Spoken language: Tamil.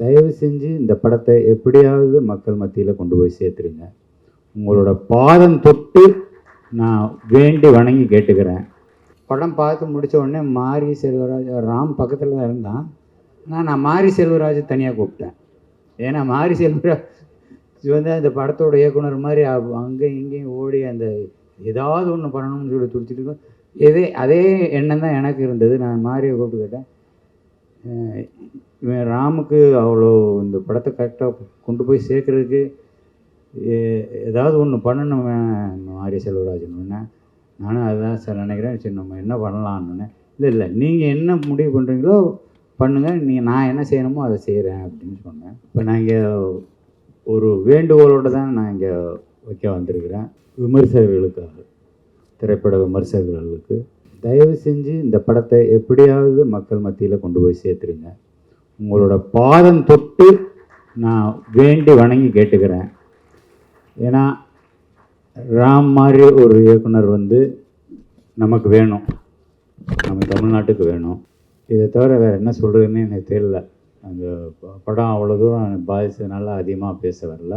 தயவு செஞ்சு இந்த படத்தை எப்படியாவது மக்கள் மத்தியில் கொண்டு போய் சேர்த்துருங்க. உங்களோட பாதம் தொட்டு நான் வேண்டி வணங்கி கேட்டுக்கிறேன். படம் பார்த்து முடித்த உடனே மாரி செல்வராஜ் ராம் பக்கத்தில் தான் இருந்தான். ஆனால் நான் மாரி செல்வராஜ் தனியாக கூப்பிட்டேன். ஏன்னா மாரி செல்வராஜ் வந்து அந்த படத்தோட இயக்குனர் மாதிரி அங்கேயும் இங்கேயும் ஓடி அந்த ஏதாவது ஒன்று பண்ணணும்னு சொல்லி துடிச்சிட்டு இருக்கோம். அதே எண்ணம் தான் எனக்கு இருந்தது. நான் மாரியை கூப்பிட்டு கேட்டேன், இவன் ராமுக்கு அவ்வளோ இந்த படத்தை கரெக்டாக கொண்டு போய் சேர்க்குறதுக்கு ஏதாவது ஒன்று பண்ணணும் மாரி செல்வராஜன். நானும் அதுதான் சார் நினைக்கிறேன். சரி, நம்ம என்ன பண்ணலான்னு. இல்லை நீங்கள் என்ன முடிவு பண்ணுறீங்களோ பண்ணுங்கள், நான் என்ன செய்யணுமோ அதை செய்கிறேன் அப்படின்னு சொன்னேன். இப்போ நான் இங்கே ஒரு வேண்டுகோளோடு தான் நான் இங்கே வைக்க வந்திருக்கிறேன். விமர்சகர்களுக்காக, திரைப்பட விமர்சகர்களுக்கு தயவு செஞ்சு இந்த படத்தை எப்படியாவது மக்கள் மத்தியில் கொண்டு போய் சேர்த்துருங்க. உங்களோட பாதம் தொட்டு நான் வேண்டி வணங்கி கேட்டுக்கிறேன். ஏன்னா ராம் மாதிரி ஒரு இயக்குனர் வந்து நமக்கு வேணும், நம்ம தமிழ்நாட்டுக்கு வேணும். இதை தவிர வேறு என்ன சொல்கிறதுன்னு எனக்கு தெரியல. அந்த படம் அவ்வளோ தூரம் பாதித்ததுனால அதிகமாக பேச வரல.